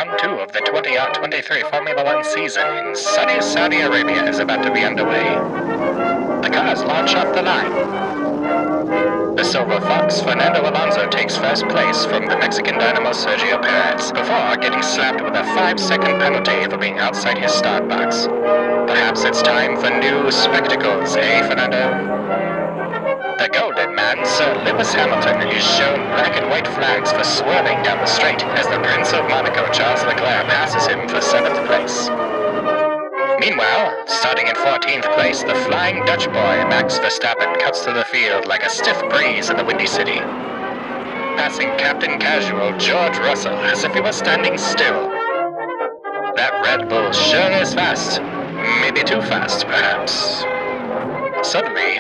Round 2 of the 2023 Formula One season in sunny Saudi Arabia is about to be underway. The cars launch off the line. The Silver Fox, Fernando Alonso, takes first place from the Mexican dynamo Sergio Perez before getting slapped with a 5-second penalty for being outside his start box. Perhaps it's time for new spectacles, eh, Fernando? The Golden Man, Sir Lewis Hamilton, is shown black and white flags for swerving down the straight as the Prince of Monaco, Charles Leclerc, passes him for 7th place. Meanwhile, starting in 14th place, the Flying Dutch boy, Max Verstappen, cuts through the field like a stiff breeze in the Windy City, passing Captain Casual George Russell as if he was standing still. That Red Bull sure is fast. Maybe too fast, perhaps. Suddenly,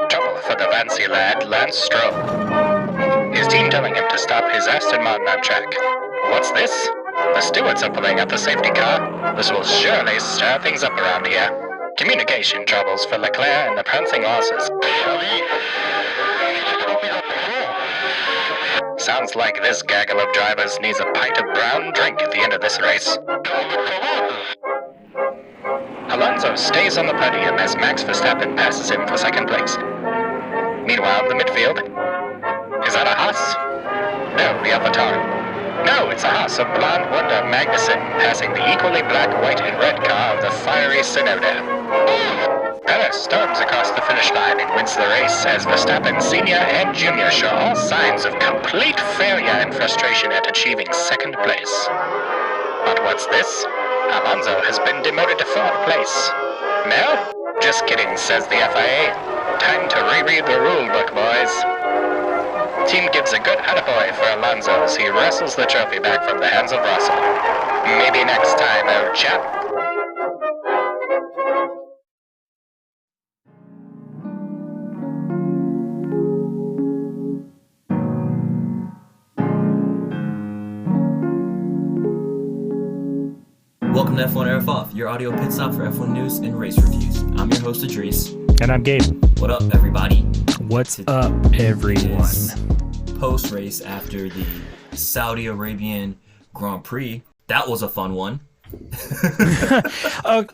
trouble for the fancy lad, Lance Stroll. His team telling him to stop his Aston Martin on track. What's this? The stewards are pulling out the safety car. This will surely stir things up around here. Communication troubles for Leclerc and the prancing horses. Sounds like this gaggle of drivers needs a pint of brown drink at the end of this race. Alonso stays on the podium as Max Verstappen passes him for 2nd place. Meanwhile, the midfield. Is that a Haas? No, the AlphaTauri. No, it's a Haas of blonde wonder Magnussen passing the equally black, white, and red car of the fiery Tsunoda. Perez storms across the finish line and wins the race as Verstappen Sr. and Jr. show all signs of complete failure and frustration at achieving 2nd place. But what's this? Alonso has been demoted to 4th place. No? Just kidding, says the FIA. Time to reread the rule book, boys. Team gives a good attaboy for Alonso as he wrestles the trophy back from the hands of Russell. Maybe next time, old chap. Welcome to F1 Air Off, your audio pit stop for F1 news and race reviews. I'm your host, Idris. And I'm Gabe. What up, everybody? What's up, everyone? Post-race after the Saudi Arabian Grand Prix. That was a fun one.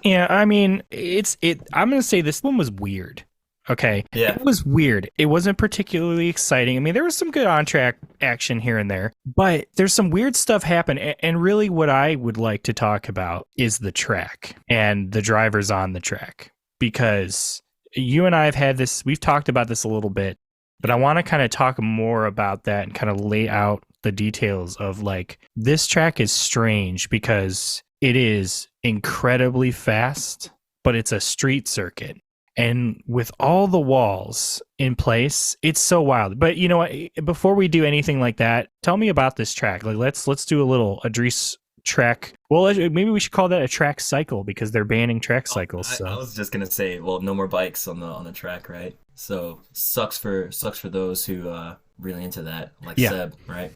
Yeah, I mean, I'm going to say this one was weird. Okay. Yeah. It was weird. It wasn't particularly exciting. I mean, there was some good on-track action here and there, but there's some weird stuff happen. And really what I would like to talk about is the track and the drivers on the track, because you and I have had this, we've talked about this a little bit, but I want to kind of talk more about that and kind of lay out the details of, like, this track is strange because it is incredibly fast, but it's a street circuit. And with all the walls in place, it's so wild. But you know what? Before we do anything like that, tell me about this track. Like, let's do a little Idris track. Well, maybe we should call that a track cycle because they're banning track cycles. So. I was just gonna say, well, no more bikes on the track, right? So sucks for those who really into that, like Seb, right?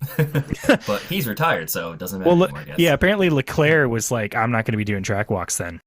But he's retired, so it doesn't matter anymore, I guess. Yeah, apparently Leclerc was like, I'm not going to be doing track walks then.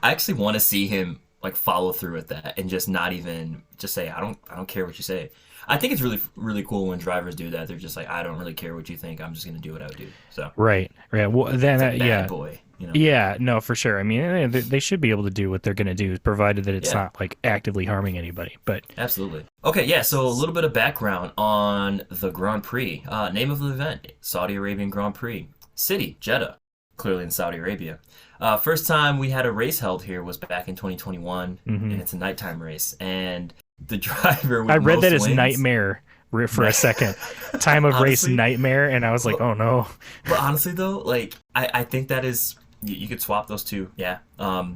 I actually want to see him like follow through with that and just not even just say, I don't care what you say. I think it's really, really cool when drivers do that. They're just like, I don't really care what you think. I'm just going to do what I do. So right. Well, then bad boy. You know? Yeah, no, for sure. I mean, they should be able to do what they're going to do, provided that it's not like actively harming anybody. But absolutely. Okay, yeah. So a little bit of background on the Grand Prix. Name of the event: Saudi Arabian Grand Prix. City: Jeddah, clearly in Saudi Arabia. First time we had a race held here was back in 2021, and it's a nighttime race. And the driver with I read that wins, as nightmare for a second. Time of race nightmare, and I was like, oh no. But honestly though, like I think that is, you could swap those two,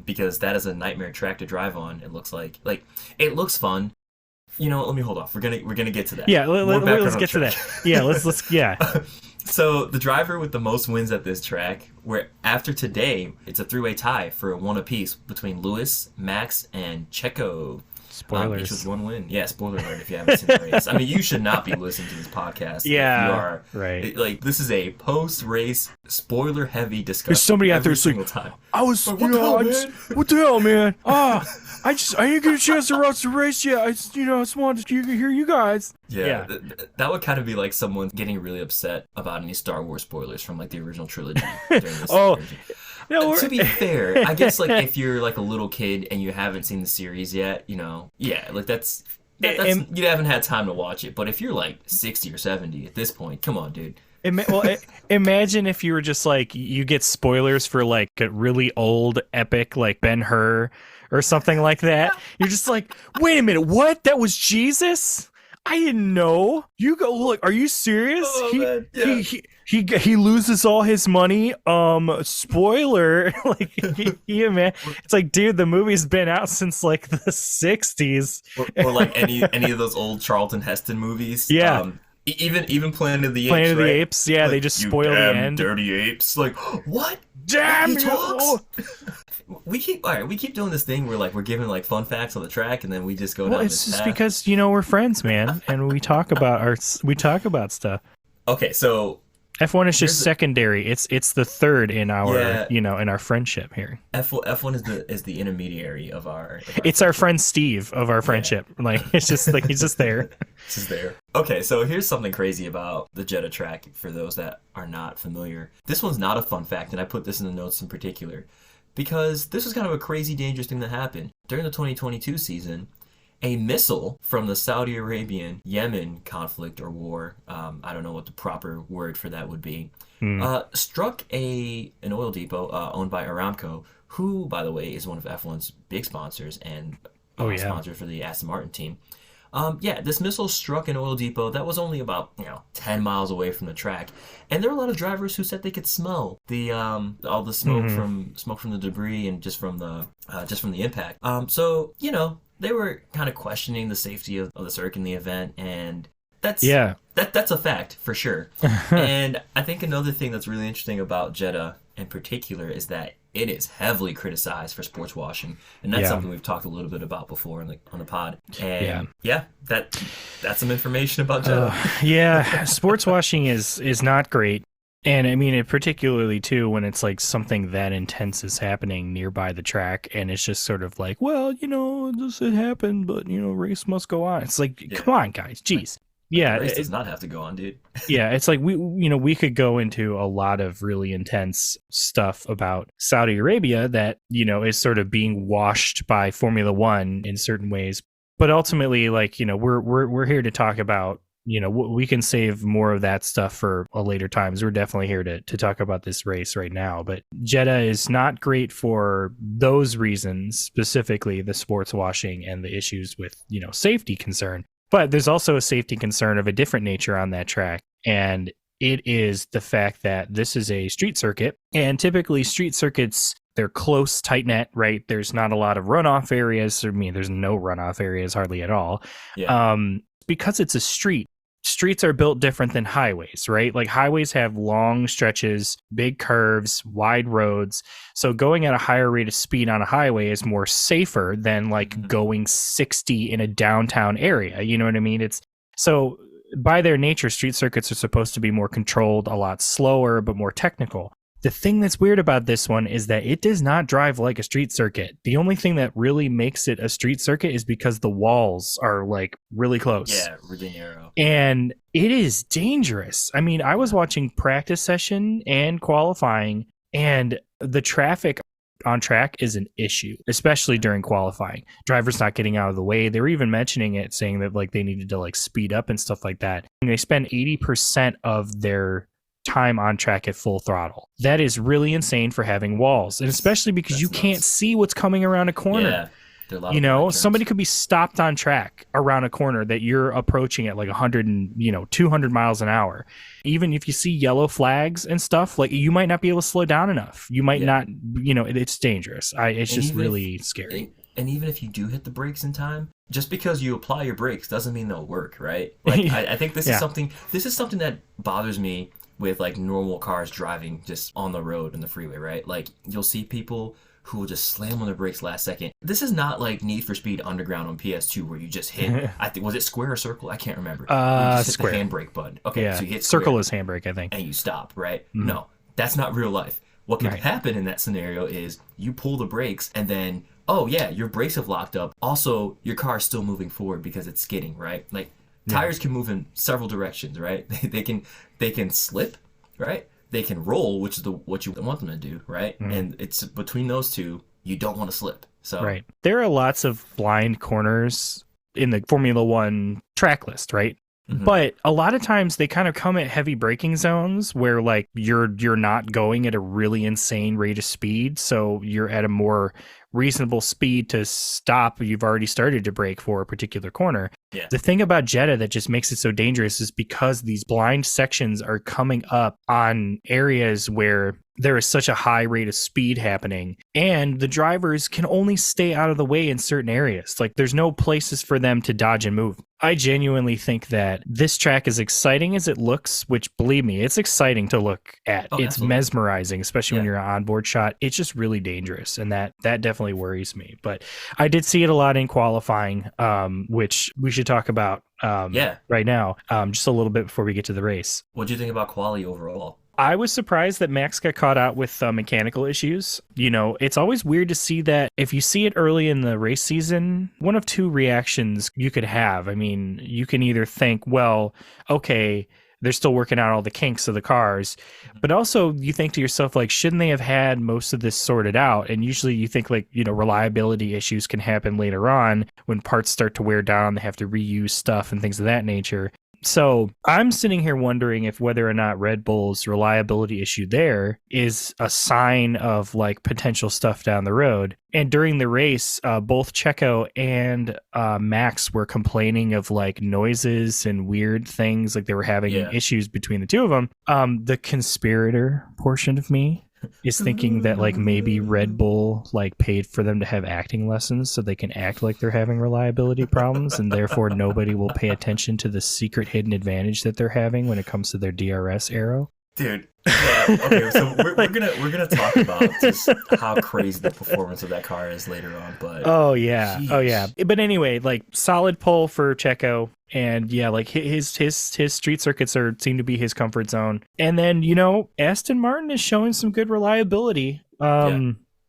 because that is a nightmare track to drive on. It looks like it looks fun. You know, let me hold off. We're gonna get to that. Yeah, let's get to that. Yeah, let's yeah. So the driver with the most wins at this track, where after today, it's a three-way tie for one apiece between Lewis, Max, and Checo. Spoilers. each with one win. Yeah, spoiler alert if you haven't seen the race. I mean, you should not be listening to this podcast. Yeah, if you are, right. Like, this is a post-race, spoiler-heavy discussion. There's somebody out there single saying, time. I was, Like, what the hell, man? I didn't get a chance to watch the race yet. I just wanted to hear you guys. Yeah. That would kind of be like someone getting really upset about any Star Wars spoilers from like the original trilogy during this version. No, to be fair, I guess like if you're like a little kid and you haven't seen the series yet, like that's you haven't had time to watch it. But if you're like 60 or 70 at this point, come on, dude. Imagine if you were just like, you get spoilers for like a really old epic like Ben-Hur or something like that. You're just like, wait a minute, what? That was Jesus? I didn't know. You go look. Are you serious? He loses all his money. Spoiler. Like man, it's like, dude, the movie's been out since like the 60s. Or like any of those old Charlton Heston movies. Yeah. Even Planet of the Apes. Planet of the right? Apes. Yeah, like, they just spoil the end. Dirty apes. Like, what? Damn he you! talks? We keep doing this thing where like we're giving like fun facts on the track, and then we just go Well, down it's this just path. because we're friends, man, and we talk about stuff. Okay, so F1 is just secondary. It's the third in our in our friendship here. F1 is the intermediary of our It's our friend Steve of our friendship. Like it's just like he's just there. Just there. Okay, so here's something crazy about the Jeddah track for those that are not familiar. This one's not a fun fact, and I put this in the notes in particular because this was kind of a crazy, dangerous thing that happened during the 2022 season. A missile from the Saudi Arabian Yemen conflict or war, I don't know what the proper word for that would be, struck an oil depot owned by Aramco, who, by the way, is one of F1's big sponsors and sponsor for the Aston Martin team. This missile struck an oil depot that was only about 10 miles away from the track, and there were a lot of drivers who said they could smell the all the smoke from the debris and just from the impact. They were kind of questioning the safety of the circuit in the event, and that's a fact for sure. And I think another thing that's really interesting about Jeddah in particular is that it is heavily criticized for sports washing, and that's something we've talked a little bit about before on the pod. And that's some information about Jeddah. Sports washing is not great. And I mean, it particularly too when it's like something that intense is happening nearby the track, and it's just sort of like, well, this had happened, but race must go on. It's like, come on, guys, jeez. The race does not have to go on, dude. It's like we could go into a lot of really intense stuff about Saudi Arabia that is sort of being washed by Formula One in certain ways, but ultimately, like we're here to talk about. We can save more of that stuff for a later times. We're definitely here to talk about this race right now. But Jeddah is not great for those reasons, specifically the sports washing and the issues with, safety concern. But there's also a safety concern of a different nature on that track. And it is the fact that this is a street circuit. And typically street circuits, they're close, tight net, right? There's not a lot of runoff areas. I mean, there's no runoff areas hardly at all. Yeah. Because it's a street. Streets are built different than highways, right? Like highways have long stretches, big curves, wide roads. So going at a higher rate of speed on a highway is more safer than like going 60 in a downtown area. You know what I mean? It's so by their nature, street circuits are supposed to be more controlled, a lot slower, but more technical. The thing that's weird about this one is that it does not drive like a street circuit. The only thing that really makes it a street circuit is because the walls are like really close. Yeah, really narrow. And it is dangerous. I mean, I was watching practice session and qualifying, and the traffic on track is an issue, especially during qualifying. Drivers not getting out of the way. They were even mentioning it, saying that like they needed to like speed up and stuff like that. And they spend 80% of their time on track at full throttle. That is really insane for having walls, and especially because you can't see what's coming around a corner. Somebody could be stopped on track around a corner that you're approaching at like 100 and 200 miles an hour. Even if you see yellow flags and stuff, like you might not be able to slow down enough. You might not, it's dangerous. It's just really scary. And even if you do hit the brakes in time, just because you apply your brakes doesn't mean they'll work, right? Like I think this is something that bothers me with like normal cars driving just on the road and the freeway, right? Like you'll see people who will just slam on the brakes last second. This is not like Need for Speed Underground on PS2 where you just hit, I think, was it square or circle? I can't remember. You just hit square. the handbrake button. Okay, Yeah. so you hit Circle square, is handbrake, I think. and you stop, right? No, that's not real life. What can Right. happen in that scenario is you pull the brakes and then, oh yeah, your brakes have locked up. Also, your car is still moving forward because it's skidding, right? Like tires can move in several directions, right? They can slip, right? They can roll, which is what you want them to do, right? And it's between those two, you don't want to slip. So Right. There are lots of blind corners in the Formula One track list, right? But a lot of times they kind of come at heavy braking zones where like you're not going at a really insane rate of speed, so you're at a more reasonable speed to stop. You've already started to brake for a particular corner. Yeah. The thing about Jeddah that just makes it so dangerous is because these blind sections are coming up on areas where there is such a high rate of speed happening, and the drivers can only stay out of the way in certain areas. Like there's no places for them to dodge and move. I genuinely think that this track, as exciting as it looks, which believe me, it's exciting to look at. Oh, it's absolutely. mesmerizing, especially when you're an onboard shot. It's just really dangerous, and that definitely worries me. But I did see it a lot in qualifying, which we should talk about right now, just a little bit before we get to the race. What do you think about quali overall? I was surprised that Max got caught out with mechanical issues. You know, it's always weird to see that. If you see it early in the race season, one of two reactions you could have. I mean, you can either think, well, okay, they're still working out all the kinks of the cars, but also you think to yourself, like, shouldn't they have had most of this sorted out? And usually you think, like, you know, reliability issues can happen later on when parts start to wear down, they have to reuse stuff and things of that nature. So I'm sitting here wondering if whether or not Red Bull's reliability issue there is a sign of like potential stuff down the road. And during the race, both Checo and Max were complaining of like noises and weird things, like they were having issues between the two of them. The conspirator portion of me is thinking that like maybe Red Bull like paid for them to have acting lessons so they can act like they're having reliability problems, and therefore nobody will pay attention to the secret hidden advantage that they're having when it comes to their DRS arrow. Dude, okay, so we're gonna talk about just how crazy the performance of that car is later on, but oh yeah, sheesh. But anyway, like solid pole for Checo, and yeah, like his street circuits seem to be his comfort zone. And then, you know, Aston Martin is showing some good reliability.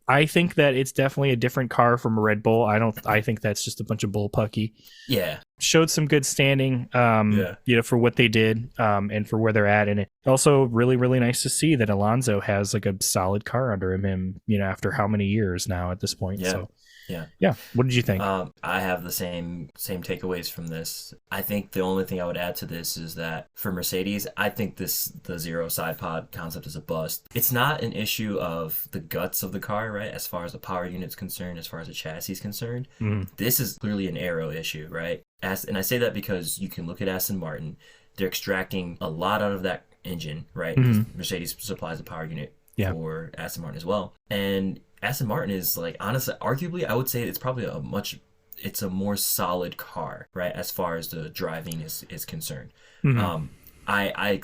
I think that it's definitely a different car from a Red Bull. I think that's just a bunch of bullpucky. Yeah. Showed some good standing, you know, for what they did, and for where they're at. And it also really, really nice to see that Alonso has like a solid car under him, you know, after how many years now at this point. Yeah. So yeah. What did you think? I have the same takeaways from this. I think the only thing I would add to this is that for Mercedes, I think the zero side pod concept is a bust. It's not an issue of the guts of the car, right? As far as the power unit's concerned, as far as the chassis is concerned, this is clearly an aero issue, right? And I say that because you can look at Aston Martin. They're extracting a lot out of that engine, right? Mercedes supplies the power unit for Aston Martin as well. And Aston Martin is like, honestly, arguably, I would say it's probably it's a more solid car, right? As far as the driving is concerned. I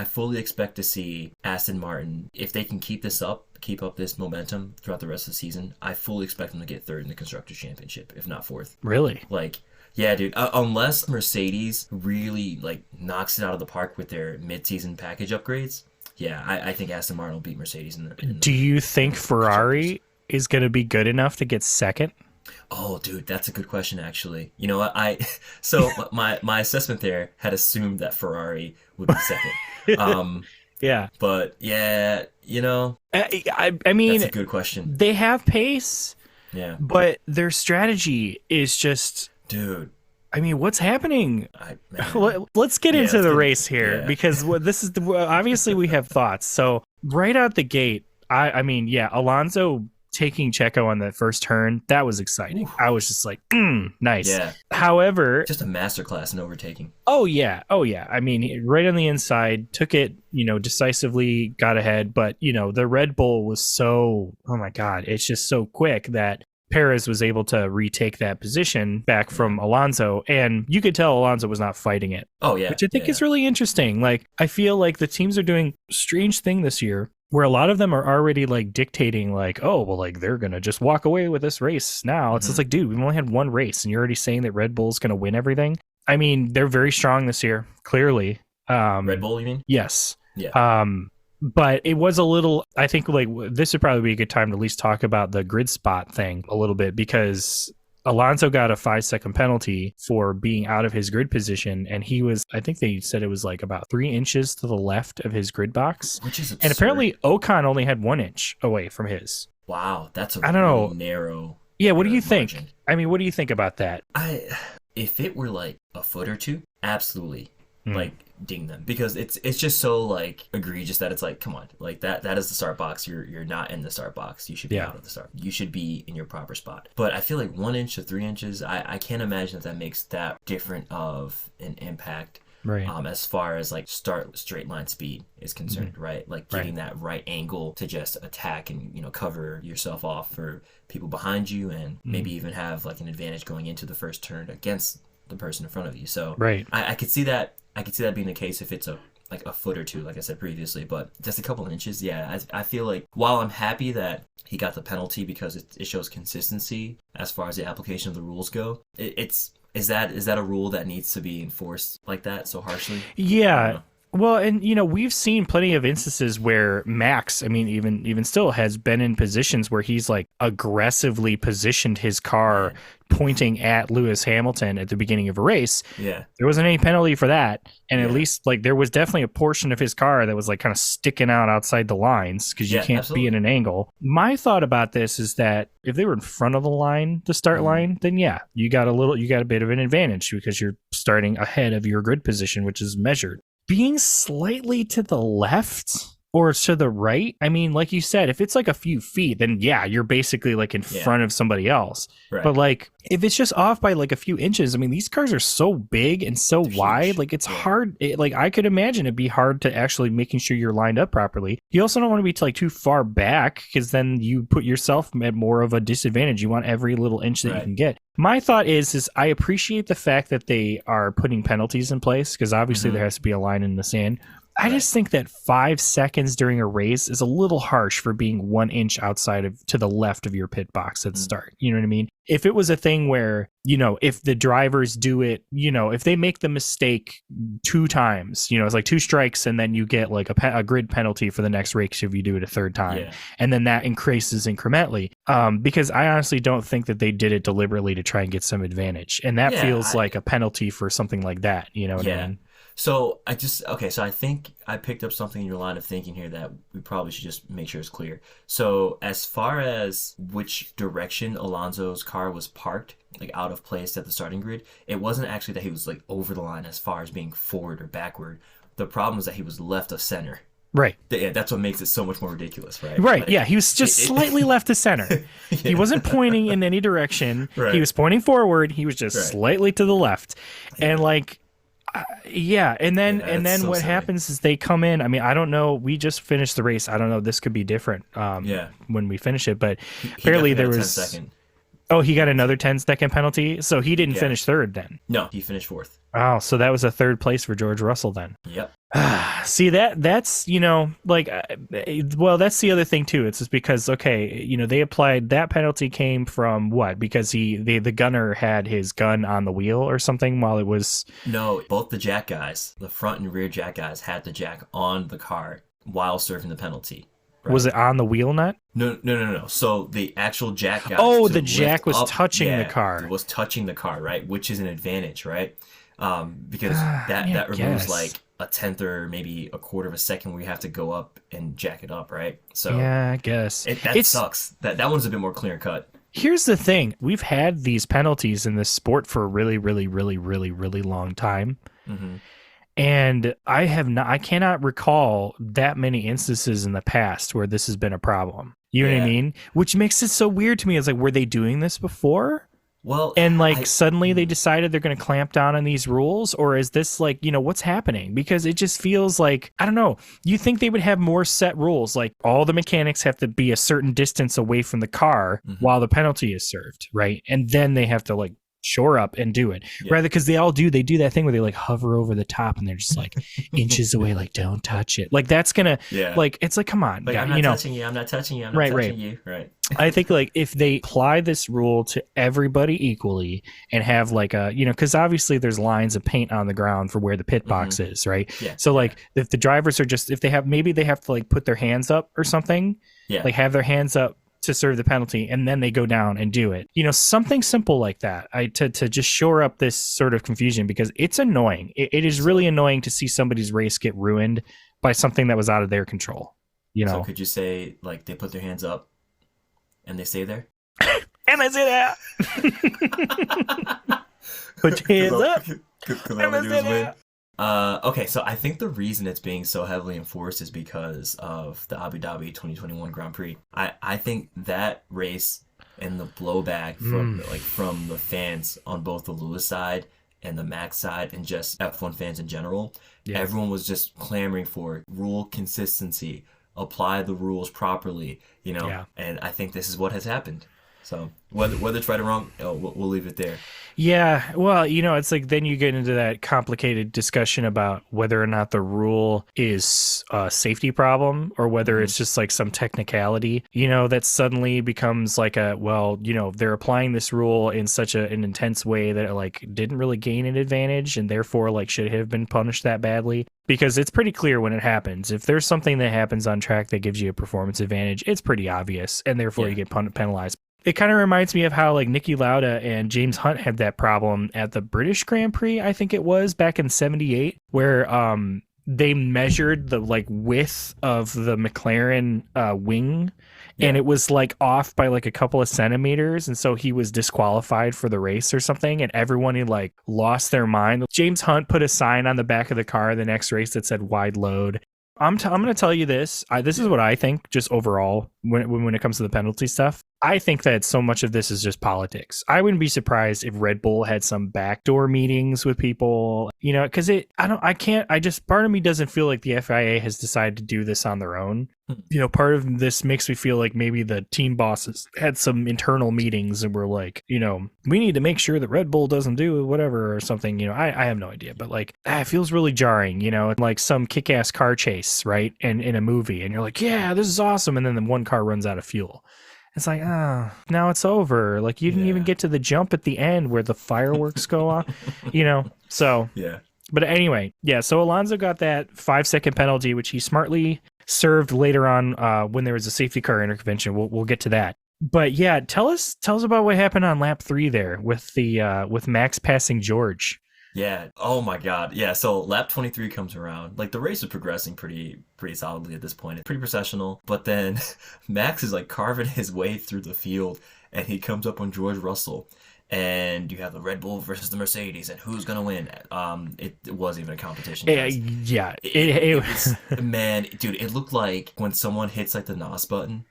fully expect to see Aston Martin, if they can keep up this momentum throughout the rest of the season, I fully expect them to get third in the Constructors' Championship, if not fourth. Really? Like, yeah, dude, unless Mercedes really like knocks it out of the park with their mid-season package upgrades, yeah, I think Aston Martin will beat Mercedes in the Do you think Ferrari is going to be good enough to get second? Oh, dude, that's a good question, actually. You know what? So my assessment there had assumed that Ferrari would be second. Yeah. But yeah, you know, I mean, that's a good question. They have pace. Yeah. But their strategy is just, dude. I mean, what's happening? Let's get into the race here, because this is obviously we have thoughts. So right out the gate, I mean, Alonso taking Checo on that first turn, that was exciting. I was just like, nice. Yeah. However, just a masterclass in overtaking. Oh yeah. I mean, right on the inside, took it, you know, decisively, got ahead. But, you know, the Red Bull was so, oh my God, it's just so quick that Perez was able to retake that position back from Alonso, and you could tell Alonso was not fighting it. Oh yeah, which I think is really interesting. Like, I feel like the teams are doing a strange thing this year where a lot of them are already like dictating like, oh, well, like they're going to just walk away with this race now. It's just like, dude, we've only had one race and you're already saying that Red Bull's going to win everything. I mean, they're very strong this year, clearly. Red Bull, you mean? Yes. Yeah. But it was a little, I think like this would probably be a good time to at least talk about the grid spot thing a little bit, because Alonso got a 5-second penalty for being out of his grid position, and he was, I think they said it was like about 3 inches to the left of his grid box. Which is absurd. And apparently Ocon only had 1 inch away from his. Wow, that's a I don't know. narrow. Yeah, what do you margin. think? I mean, what do you think about that? If it were like a foot or two, absolutely. Like ding them, because it's just so like egregious that it's like, come on, like that is the start box. You're not in the start box. You should be out of the start. You should be in your proper spot. But I feel like 1 inch to 3 inches, I can't imagine that makes that different of an impact. Right. As far as like start straight line speed is concerned, right? Like getting that right angle to just attack and, cover yourself off for people behind you, and maybe even have like an advantage going into the first turn against the person in front of you. So right. I could see that. I could see that being the case if it's a foot or two, like I said previously, but just a couple inches. Yeah, I feel like while I'm happy that he got the penalty because it shows consistency as far as the application of the rules go, is that a rule that needs to be enforced like that so harshly? Yeah. Well, and we've seen plenty of instances where Max, I mean, even still, has been in positions where he's like aggressively positioned his car pointing at Lewis Hamilton at the beginning of a race. Yeah. There wasn't any penalty for that. And at least like there was definitely a portion of his car that was like kind of sticking out outside the lines because you can't be in an angle. My thought about this is that if they were in front of the line, the start line, then you got a bit of an advantage because you're starting ahead of your grid position, which is measured. Being slightly to the left or to the right, I mean, like you said, if it's like a few feet, then you're basically like in front of somebody else. Right. But like if it's just off by like a few inches, I mean, these cars are so big and so wide, like it's hard. Like I could imagine it'd be hard to actually making sure you're lined up properly. You also don't want to be like too far back because then you put yourself at more of a disadvantage. You want every little inch that you can get. My thought is I appreciate the fact that they are putting penalties in place because obviously there has to be a line in the sand. I just think that 5 seconds during a race is a little harsh for being 1 inch to the left of your pit box at the start. You know what I mean? If it was a thing where, if the drivers do it, if they make the mistake 2 times, it's like 2 strikes and then you get like a grid penalty for the next race if you do it a third time. Yeah. And then that increases incrementally. Because I honestly don't think that they did it deliberately to try and get some advantage. And that feels like a penalty for something like that. You know what I mean? So I think I picked up something in your line of thinking here that we probably should just make sure is clear. So as far as which direction Alonso's car was parked, like out of place at the starting grid, it wasn't actually that he was like over the line as far as being forward or backward. The problem was that he was left of center. Right. Yeah, that's what makes it so much more ridiculous, right? Right, like, he was just slightly left of center. He wasn't pointing in any direction. Right. He was pointing forward. He was just slightly to the left. And like... and then so what happens is they come in. I mean, I don't know. We just finished the race. I don't know. This could be different when we finish it. But apparently there was... 10-second. Oh, he got another 10-second penalty? So he didn't finish third then? No, he finished fourth. Oh, so that was a third place for George Russell then. Yep. See, that's, like, well, that's the other thing too. It's just because, they applied, that penalty came from what? Because the gunner had his gun on the wheel or something while it was... No, both the jack guys, the front and rear jack guys had the jack on the car while serving the penalty. Right. Was it on the wheel nut? No. So the actual jack guy. Oh, the jack was touching the car. It was touching the car, right? Which is an advantage, right? Because that removes like a tenth or maybe a quarter of a second where you have to go up and jack it up, right? So yeah, I guess that sucks. That one's a bit more clear cut. Here's the thing: we've had these penalties in this sport for a really, really, really, really, really long time. Mm-hmm. And I cannot recall that many instances in the past where this has been a problem. You know what I mean? Which makes it so weird to me. It's like, were they doing this before? Well, and like suddenly they decided they're going to clamp down on these rules, or is this like, what's happening? Because it just feels like, I don't know. You think they would have more set rules, like all the mechanics have to be a certain distance away from the car while the penalty is served, right? And then they have to like shore up and do it. Rather, because they do that thing where they like hover over the top and they're just like inches away, like don't touch it. Like that's gonna, like it's like come on, like, guy, I'm not you know, touching you. I'm not touching you. I'm not touching you. Right. I think like if they apply this rule to everybody equally and have like a, you know, because obviously there's lines of paint on the ground for where the pit box is, right? Yeah. So like if the drivers are just, if they have, maybe they have to like put their hands up or something, like have their hands up to serve the penalty and then they go down and do it, you know, something simple like that, to just shore up this sort of confusion, because it's annoying. It is really annoying to see somebody's race get ruined by something that was out of their control, you know. So could you say like they put their hands up and they stay there? And I say that. Put your hands up. And I say that. Okay, so I think the reason it's being so heavily enforced is because of the Abu Dhabi 2021 Grand Prix. I think that race and the blowback from the fans on both the Lewis side and the Max side and just F1 fans in general, everyone was just clamoring for rule consistency, apply the rules properly, you know, and I think this is what has happened. So whether it's right or wrong, we'll leave it there. Yeah, well, you know, it's like then you get into that complicated discussion about whether or not the rule is a safety problem or whether it's just like some technicality, you know, that suddenly becomes like a, well, you know, they're applying this rule in such an intense way that it like didn't really gain an advantage and therefore like should have been punished that badly. Because it's pretty clear when it happens. If there's something that happens on track that gives you a performance advantage, it's pretty obvious, and therefore you get penalized. It kind of reminds me of how like Niki Lauda and James Hunt had that problem at the British Grand Prix, I think it was, back in '78, where they measured the like width of the McLaren wing, and it was like off by like a couple of centimeters, and so he was disqualified for the race or something, and everyone had like lost their mind. James Hunt put a sign on the back of the car the next race that said wide load. I'm going to tell you this. This is what I think just overall when it comes to the penalty stuff. I think that so much of this is just politics. I wouldn't be surprised if Red Bull had some backdoor meetings with people, you know, because part of me doesn't feel like the FIA has decided to do this on their own. You know, part of this makes me feel like maybe the team bosses had some internal meetings and were like, you know, we need to make sure that Red Bull doesn't do whatever or something. You know, I have no idea, but like, it feels really jarring, you know, like some kick-ass car chase, right? And in a movie, and you're like, yeah, this is awesome. And then the one car runs out of fuel. It's like, now it's over. Like, you didn't even get to the jump at the end where the fireworks go off, you know? So, but anyway, so Alonso got that 5-second penalty, which he smartly served later on when there was a safety car intervention. We'll get to that. But yeah, tell us about what happened on lap 3 there with the with Max passing George. Yeah. Oh my God. Yeah. So lap 23 comes around. Like the race was progressing pretty solidly at this point. It's pretty processional. But then Max is like carving his way through the field, and he comes up on George Russell. And you have the Red Bull versus the Mercedes, and who's gonna win? It wasn't even a competition. It was, man, dude, it looked like when someone hits like the NOS button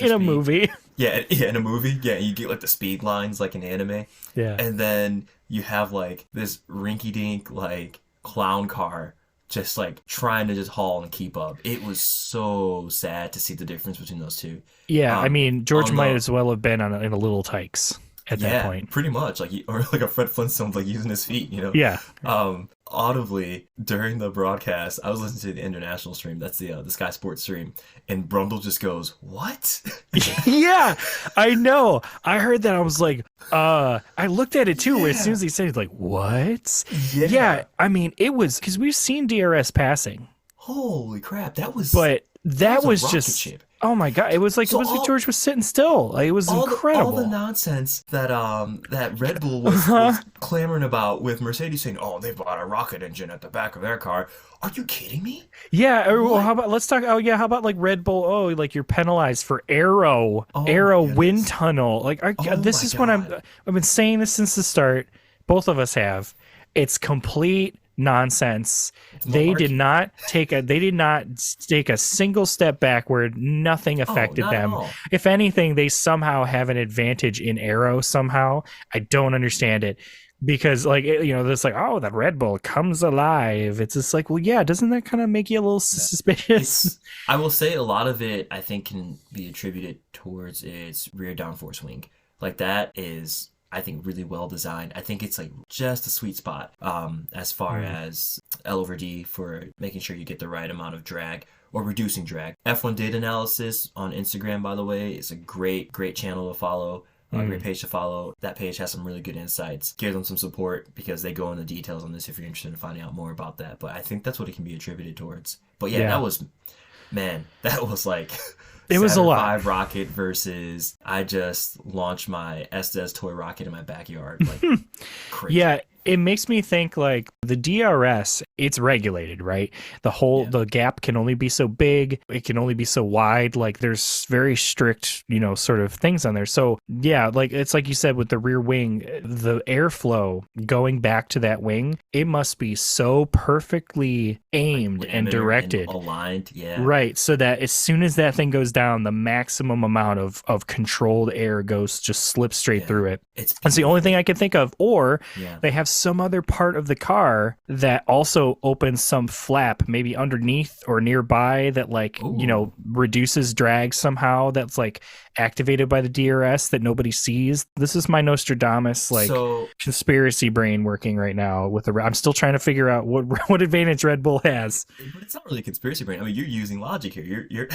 in a movie. Yeah, in a movie. Yeah, you get like the speed lines like in anime. Yeah, and then you have like this rinky-dink like clown car just like trying to just haul and keep up. It was so sad to see the difference between those two. Yeah, I mean, George might as well have been in a little tykes at that point. Pretty much, like or like a Fred Flintstone like using his feet, you know. Yeah. Audibly during the broadcast, I was listening to the international stream. That's the Sky Sports stream, and Brundle just goes, "What?" Yeah, I know. I heard that. I was like, I looked at it too. As soon as he said it, like, "What?" Yeah. I mean, it was because we've seen DRS passing. Holy crap, that was. But that was just. Ship. Oh my God! It was like George was sitting still. Like, it was incredible. All the nonsense that that Red Bull was clamoring about with Mercedes saying, "Oh, they bought a rocket engine at the back of their car." Are you kidding me? Yeah. Or how about let's talk? Oh yeah. How about like Red Bull? Oh, like you're penalized for aero wind tunnel. Like this is what I've been saying this since the start. Both of us have. It's complete nonsense. They did not take a single step backward. Nothing affected them. If anything, they somehow have an advantage in aero somehow. I don't understand it, because like, you know, it's like, oh, the Red Bull comes alive. It's just like, well, yeah, doesn't that kind of make you a little suspicious? I will say a lot of it I think can be attributed towards its rear downforce wing. Like that is I think really well designed. I think it's like just a sweet spot as far as L over D for making sure you get the right amount of drag or reducing drag. F1 Data Analysis on Instagram, by the way, is a great channel to follow. A great page to follow. That page has some really good insights. Give them some support because they go into details on this if you're interested in finding out more about that. But I think that's what it can be attributed towards. But yeah. that was like it was a lot. 5 rocket versus I just launched my Estes toy rocket in my backyard. Like crazy. Yeah, it makes me think like the DRS, it's regulated, right? The gap can only be so big. It can only be so wide. Like there's very strict, sort of things on there. So yeah, like it's like you said with the rear wing, the airflow going back to that wing, it must be so perfectly aimed and directed. And aligned, yeah. Right, so that as soon as that thing goes down, the maximum amount of controlled air just slips straight through it. That's the only thing I can think of. Or they have some other part of the car that also opens some flap maybe underneath or nearby that like reduces drag somehow, that's like activated by the DRS that nobody sees. This is my Nostradamus conspiracy brain working right now I'm still trying to figure out what advantage Red Bull has. But it's not really conspiracy brain. I mean, you're using logic here. You're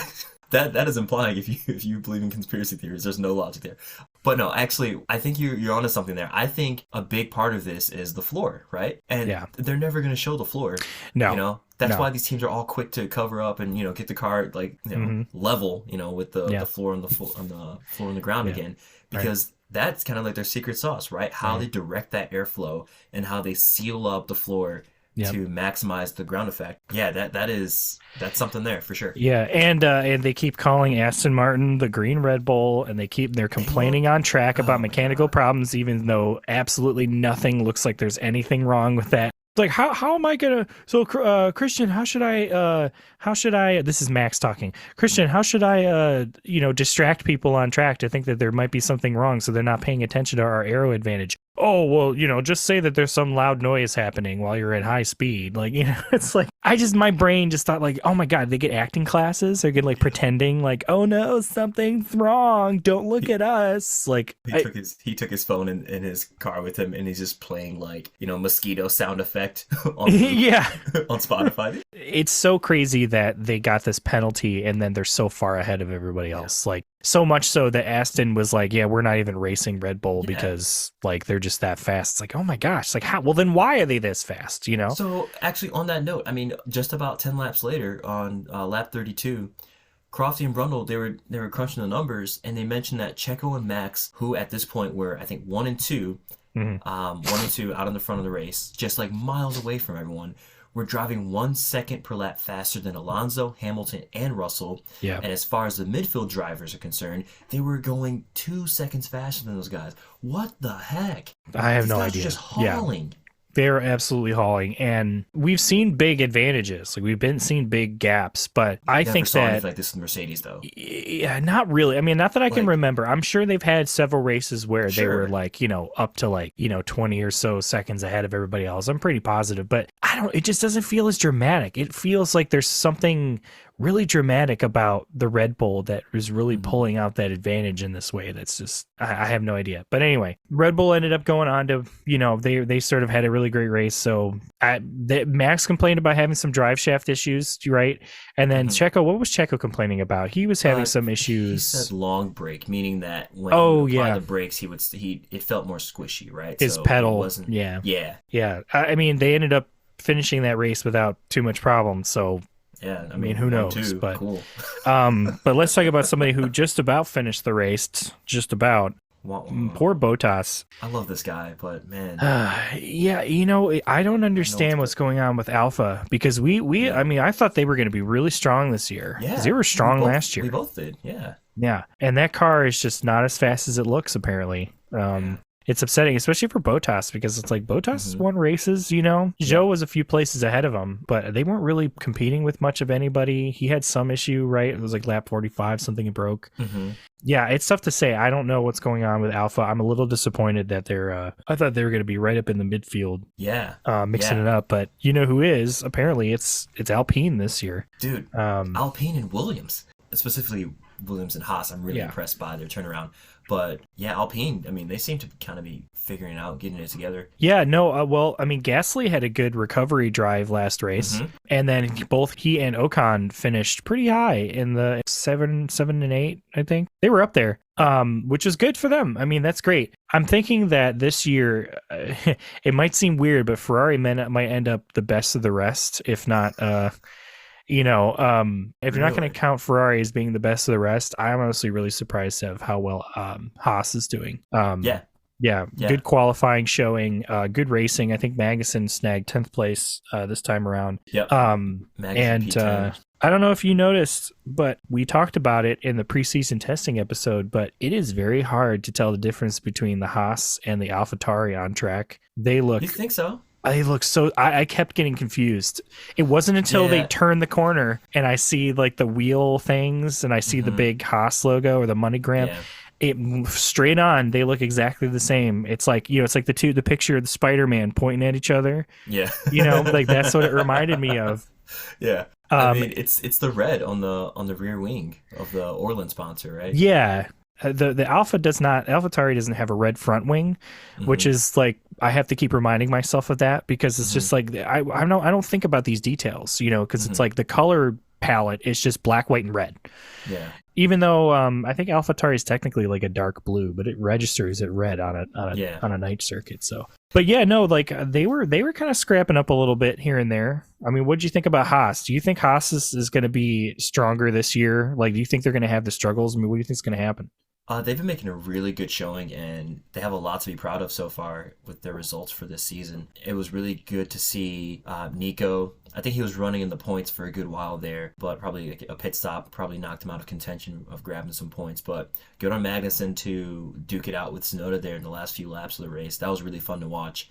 that is implying if you believe in conspiracy theories, there's no logic there. But no, actually, I think you're onto something there. I think a big part of this is the floor, right? And they're never going to show the floor. No. That's why these teams are all quick to cover up and get the car like level, with the floor on the floor on the ground again, because that's kind of like their secret sauce, right? How they direct that airflow and how they seal up the floor to maximize the ground effect. Yeah, that's something there for sure. Yeah, and they keep calling Aston Martin the green Red Bull, and they're complaining on track about mechanical problems, even though absolutely nothing looks like there's anything wrong with that. Like how am I gonna? So Christian, how should I? This is Max talking. Christian, how should I distract people on track to think that there might be something wrong, so they're not paying attention to our aero advantage? Oh, well, just say that there's some loud noise happening while you're at high speed. Like, it's like, my brain just thought like, oh my God, they get acting classes. They're getting like pretending like, oh no, something's wrong. Don't look at us. Like he took his phone in his car with him and he's just playing like, mosquito sound effect on, on Spotify. It's so crazy that they got this penalty and then they're so far ahead of everybody else. Like so much so that Aston was like, yeah, we're not even racing Red Bull because like they're just that fast. It's like, oh my gosh, like how? Well, then why are they this fast? So actually, on that note, I mean, just about 10 laps later on lap 32, Crofty and Brundle they were crunching the numbers and they mentioned that Checo and Max, who at this point were I think 1 and 2, 1 and 2 out in the front of the race, just like miles away from everyone, were driving 1 second per lap faster than Alonso, Hamilton, and Russell. Yeah. And as far as the midfield drivers are concerned, they were going 2 seconds faster than those guys. What the heck? I have no idea. Just hauling. Yeah. They're absolutely hauling, and we've seen big advantages. Like we've been seeing big gaps, but I think that like this in Mercedes though. Yeah, not really. I mean, not that I can remember. I'm sure they've had several races where they were like, up to like 20 or so seconds ahead of everybody else. I'm pretty positive, but it just doesn't feel as dramatic. It feels like there's something really dramatic about the Red Bull that is really pulling out that advantage in this way. That's just, I have no idea. But anyway, Red Bull ended up going on to, they sort of had a really great race. So Max complained about having some drive shaft issues, right? And then Checo, what was Checo complaining about? He was having some issues. He said long brake, meaning that when he applied the brakes, it felt more squishy, right? His pedal. Yeah. I mean, they ended up finishing that race without too much problem. So yeah, I mean, who knows? But cool. But let's talk about somebody who just about finished the race. Just about. Poor Bottas. I love this guy, but man. I don't understand what's going on with Alpha because I mean, I thought they were going to be really strong this year. Yeah, they were strong last year. We both did. Yeah. Yeah, and that car is just not as fast as it looks. Apparently. It's upsetting, especially for Bottas, because it's like Bottas has won races, Zhou was a few places ahead of him, but they weren't really competing with much of anybody. He had some issue, right? It was like lap 45, something broke. Yeah, it's tough to say. I don't know what's going on with Alpha. I'm a little disappointed that I thought they were going to be right up in the midfield. Yeah. Mixing it up, but you know who is? Apparently it's Alpine this year. Dude, Alpine and Williams. Specifically Williams and Haas, I'm really impressed by their turnaround. But yeah, Alpine, I mean, they seem to kind of be figuring it out, getting it together. Yeah, no, well, I mean, Gasly had a good recovery drive last race, and then both he and Ocon finished pretty high in the 7 and 8, I think. They were up there, which is good for them. I mean, that's great. I'm thinking that this year, it might seem weird, but Ferrari might end up the best of the rest, if not... if you're not going to count Ferrari as being the best of the rest, I'm honestly really surprised of how well Haas is doing. Yeah, good qualifying showing, good racing. I think Magnussen snagged 10th place this time around. Yep. And I don't know if you noticed, but we talked about it in the preseason testing episode, but it is very hard to tell the difference between the Haas and the AlphaTauri on track. They look... You think so? They look so... I kept getting confused. It wasn't until they turned the corner and I see like the wheel things and I see the big Haas logo or the MoneyGram. Yeah. It straight on, they look exactly the same. It's like, it's like the picture of the Spider-Man pointing at each other. Yeah. Like that's what it reminded me of. Yeah. I mean, it's the red on the rear wing of the Orland sponsor, right? Yeah. The AlphaTauri doesn't have a red front wing, which is like, I have to keep reminding myself of that because it's just like, I don't think about these details, because it's like the color palette is just black, white, and red. Yeah. Even though I think AlphaTauri is technically like a dark blue, but it registers at red on a night circuit. So, but yeah, no, like they were kind of scrapping up a little bit here and there. I mean, what do you think about Haas? Do you think Haas is going to be stronger this year? Like, do you think they're going to have the struggles? I mean, what do you think is going to happen? They've been making a really good showing, and they have a lot to be proud of so far with their results for this season. It was really good to see Nico. I think he was running in the points for a good while there, but probably a pit stop probably knocked him out of contention of grabbing some points. But good on Magnussen to duke it out with Tsunoda there in the last few laps of the race. That was really fun to watch.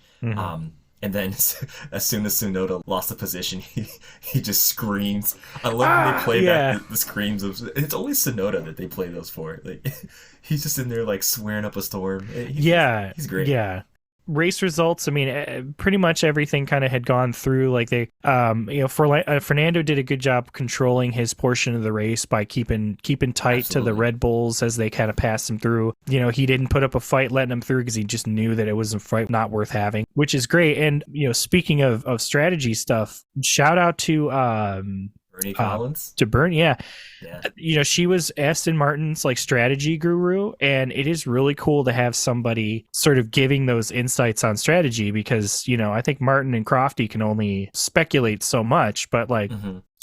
And then as soon as Tsunoda lost the position, he just screams. I love when they play back the screams of... It's always Tsunoda that they play those for. Like, he's just in there like swearing up a storm. He's great. Yeah. Race results, I mean, pretty much everything kind of had gone through. Like they, Fernando did a good job controlling his portion of the race by keeping tight to the Red Bulls as they kind of passed him through. He didn't put up a fight letting them through because he just knew that it was a fight not worth having, which is great. And speaking of strategy stuff, shout out to Bernie Collins to Bernie. Yeah. She was Aston Martin's like strategy guru, and it is really cool to have somebody sort of giving those insights on strategy because, I think Martin and Crofty can only speculate so much, but like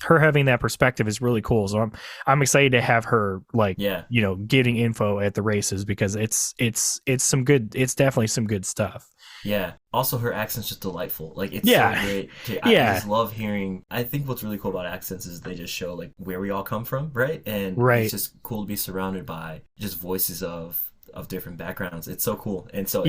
her having that perspective is really cool. So I'm excited to have her getting info at the races because it's definitely some good stuff. Yeah. Also, her accent's just delightful. Like, it's so great. I just love hearing... I think what's really cool about accents is they just show, like, where we all come from, right? And it's just cool to be surrounded by just voices of different backgrounds. It's so cool. And so,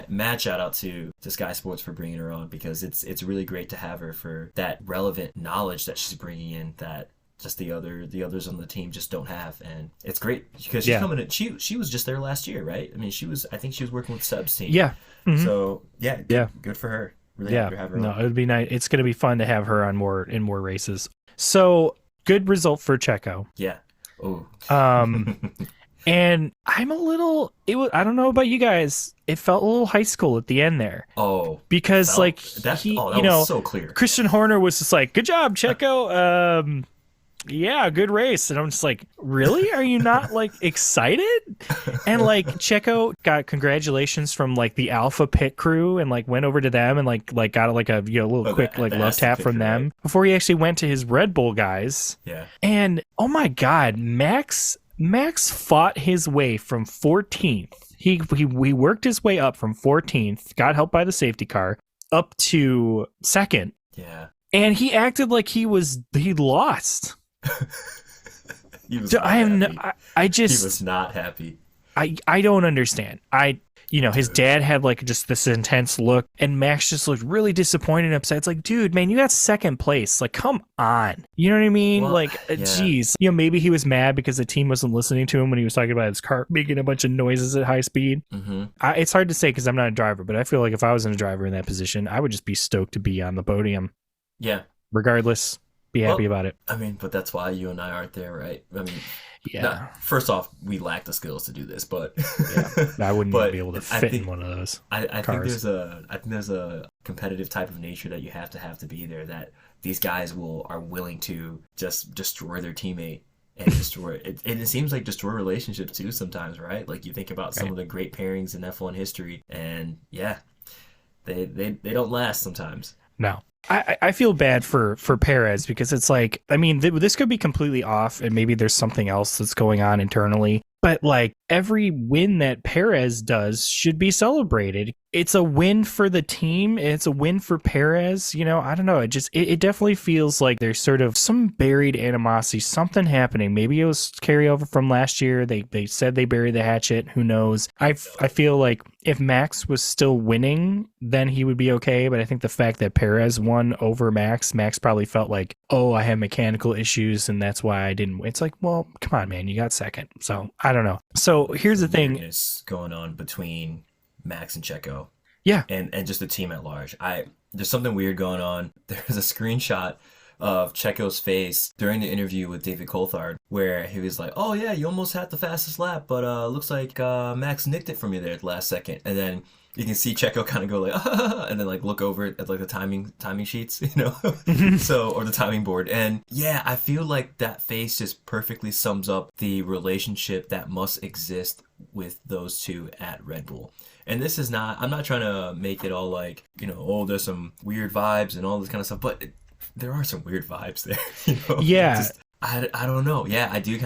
mad shout out to Sky Sports for bringing her on because it's really great to have her for that relevant knowledge that she's bringing in that just the others on the team just don't have, and it's great because she's coming in. She was just there last year, right? I mean, I think she was working with Seb's team. Yeah. So good for her. Really happy to have her. No, it would be nice. It's going to be fun to have her on more races. So good result for Checo. Yeah. Oh. And I'm a little. I don't know about you guys. It felt a little high school at the end there. Oh. Because that was so clear. Christian Horner was just like, "Good job, Checo." Yeah, good race. And I'm just like, really? Are you not like excited? And like Checo got congratulations from like the Alpha pit crew and like went over to them and like got like a little quick like love tap from them before he actually went to his Red Bull guys. Yeah. And oh my God, Max fought his way from 14th. He worked his way up from 14th, got helped by the safety car, up to second. Yeah. And he acted like he lost. He was not happy. I don't understand. His dad had like just this intense look, and Max just looked really disappointed and upset. It's like, dude, man, you got second place. Like, come on. You know what I mean? Well, geez. Maybe he was mad because the team wasn't listening to him when he was talking about his car making a bunch of noises at high speed. It's hard to say because I'm not a driver, but I feel like if I was a driver in that position, I would just be stoked to be on the podium. Yeah. Regardless. be happy about it. I mean, but that's why you and I aren't there, right? I mean, Yeah. first off, we lack the skills to do this, but I wouldn't but be able to I fit think- in one of those. I think cars. there's a competitive type of nature that you have to be there, that these guys are willing to just destroy their teammate and destroy it. And it seems like destroy relationships too sometimes, right? Like you think about some of the great pairings in F1 history, and yeah, they don't last sometimes. No. I feel bad for Perez because it's like, I mean, this could be completely off and maybe there's something else that's going on internally. But like every win that Perez does should be celebrated. It's a win for the team. It's a win for Perez. You know, I don't know. It definitely feels like there's sort of some buried animosity, something happening. Maybe it was carryover from last year. They said they buried the hatchet. Who knows? I feel like if Max was still winning, then he would be okay. But I think the fact that Perez won over Max probably felt like, oh, I have mechanical issues and that's why I didn't win. It's like, well, come on, man, you got second. So I don't know. So here's the thing. Weirdness going on between Max and Checo. Yeah. And just the team at large. There's something weird going on. There's a screenshot of Checo's face during the interview with David Coulthard where he was like, oh yeah, you almost had the fastest lap, but looks like Max nicked it from you there at the last second. And then you can see Checo kind of go like, and then like look over at like the timing sheets, you know, or the timing board. And yeah, I feel like that face just perfectly sums up the relationship that must exist with those two at Red Bull. And this is not, I'm not trying to make it all like, you know, oh, there's some weird vibes and all this kind of stuff, but there are some weird vibes there, you know? Yeah. I don't know. Yeah, I do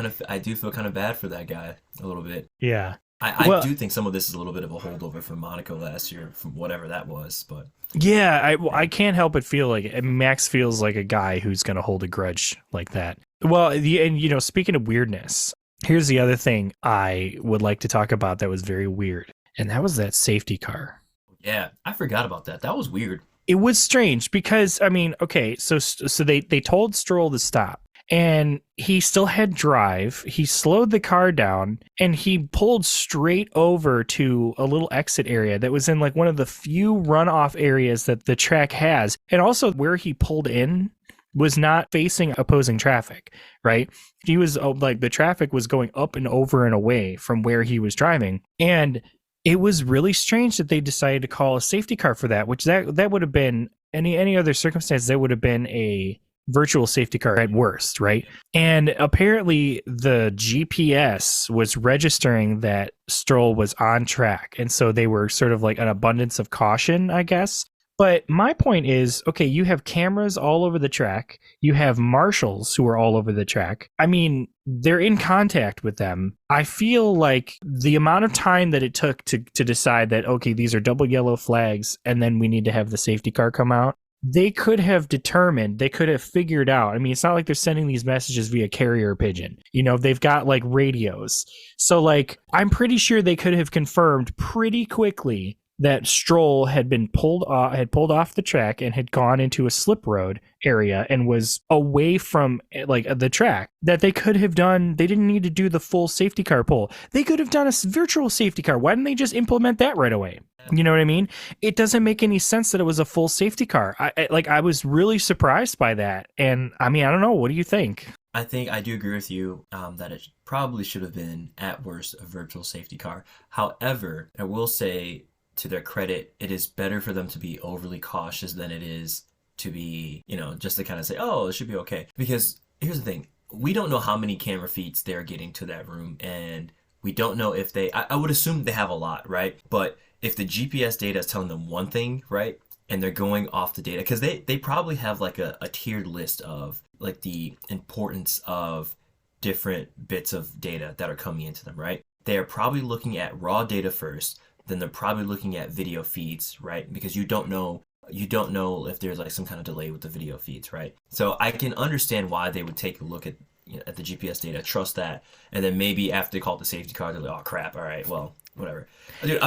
feel kind of bad for that guy a little bit. Yeah. I do think some of this is a little bit of a holdover from Monaco last year, from whatever that was. But yeah, I can't help but feel like Max feels like a guy who's going to hold a grudge like that. Well, and you know, speaking of weirdness, here's the other thing I would like to talk about that was very weird, and that was that safety car. Yeah, I forgot about that. That was weird. It was strange because, I mean, okay, so they told Stroll to stop. And he still had drive. He slowed the car down and he pulled straight over to a little exit area that was in like one of the few runoff areas that the track has. And also where he pulled in was not facing opposing traffic, right? He was like the traffic was going up and over and away from where he was driving. And it was really strange that they decided to call a safety car for that, which that would have been any other circumstance, that would have been a virtual safety car at worst, right? And apparently the GPS was registering that Stroll was on track. And so they were sort of like an abundance of caution, I guess. But my point is, okay, you have cameras all over the track. You have marshals who are all over the track. I mean, they're in contact with them. I feel like the amount of time that it took to decide that, okay, these are double yellow flags, and then we need to have the safety car come out, they could have determined, they could have figured out. I mean, it's not like they're sending these messages via carrier pigeon. You know, they've got like radios. So like, I'm pretty sure they could have confirmed pretty quickly that Stroll had been pulled off the track and had gone into a slip road area and was away from like the track, that they could have done. They didn't need to do the full safety car pull. They could have done a virtual safety car. Why didn't they just implement that right away? You know what I mean? It doesn't make any sense that it was a full safety car. I was really surprised by that. And I mean, I don't know. What do you think? I think I do agree with you that it probably should have been, at worst, a virtual safety car. However, I will say, to their credit, it is better for them to be overly cautious than it is to be, you know, just to kind of say, oh, it should be okay. Because here's the thing. We don't know how many camera feeds they're getting to that room. And we don't know if I would assume they have a lot, right? But if the GPS data is telling them one thing, right, and they're going off the data, because they probably have like a tiered list of like the importance of different bits of data that are coming into them, right? They're probably looking at raw data first, then they're probably looking at video feeds, right? Because you don't know if there's like some kind of delay with the video feeds, right? So I can understand why they would take a look at, you know, at the GPS data, trust that, and then maybe after they call it the safety car, they're like, oh crap, all right, well, whatever. Dude,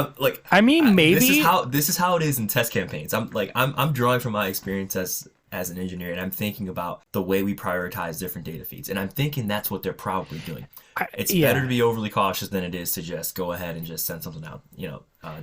maybe this is how it is in test campaigns. I'm drawing from my experience as as an engineer, and I'm thinking about the way we prioritize different data feeds, and I'm thinking that's what they're probably doing. It's better to be overly cautious than it is to just go ahead and just send something out,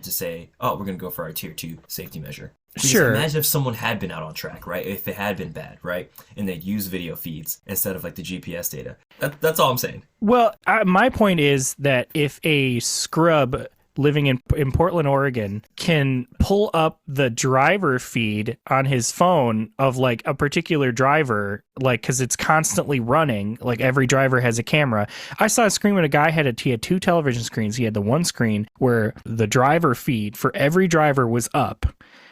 to say, oh, we're going to go for our tier 2 safety measure. Because Sure. imagine if someone had been out on track, right? If it had been bad, right? And they'd use video feeds instead of like the GPS data. That's all I'm saying. Well, my point is that if a scrub living in Portland, Oregon, can pull up the driver feed on his phone of like a particular driver, like because it's constantly running, like every driver has a camera. I saw a screen when a guy had 2 television screens. He had the one screen where the driver feed for every driver was up,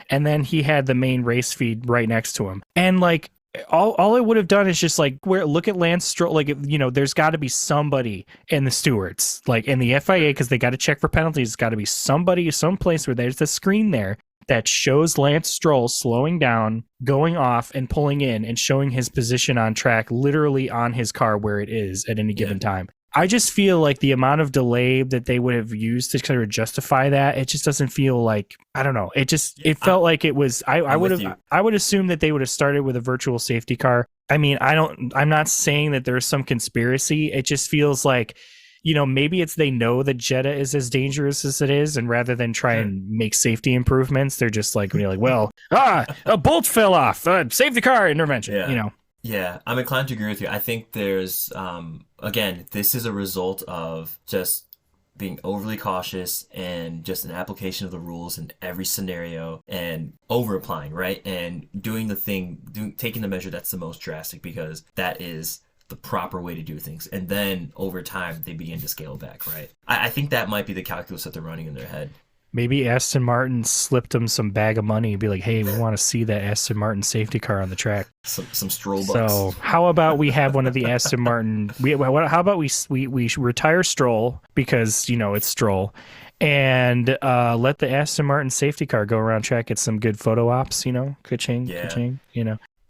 and then he had the main race feed right next to him. And like all it would have done is just like look at Lance Stroll. Like, there's got to be somebody in the stewards, like in the FIA, because they got to check for penalties. It's got to be somebody, someplace where there's the screen there that shows Lance Stroll slowing down, going off, and pulling in, and showing his position on track, literally on his car where it is at any given time. I just feel like the amount of delay that they would have used to kind of justify that, it just doesn't feel like, I don't know. It felt like it was, I would assume that they would have started with a virtual safety car. I mean, I'm not saying that there's some conspiracy. It just feels like, maybe it's they know that Jeddah is as dangerous as it is, and rather than try and make safety improvements, they're just like, well, a bolt fell off, safety car intervention, Yeah, I'm inclined to agree with you. I think there's, again, this is a result of just being overly cautious and just an application of the rules in every scenario and over applying, right? And doing taking the measure that's the most drastic, because that is the proper way to do things. And then over time, they begin to scale back, right? I think that might be the calculus that they're running in their head. Maybe Aston Martin slipped them some bag of money and be like, hey, we want to see that Aston Martin safety car on the track. Some Stroll bucks. So how about we have one of the Aston Martin, how about we retire Stroll, because, it's Stroll, and let the Aston Martin safety car go around track, get some good photo ops, ka-ching, ka-ching,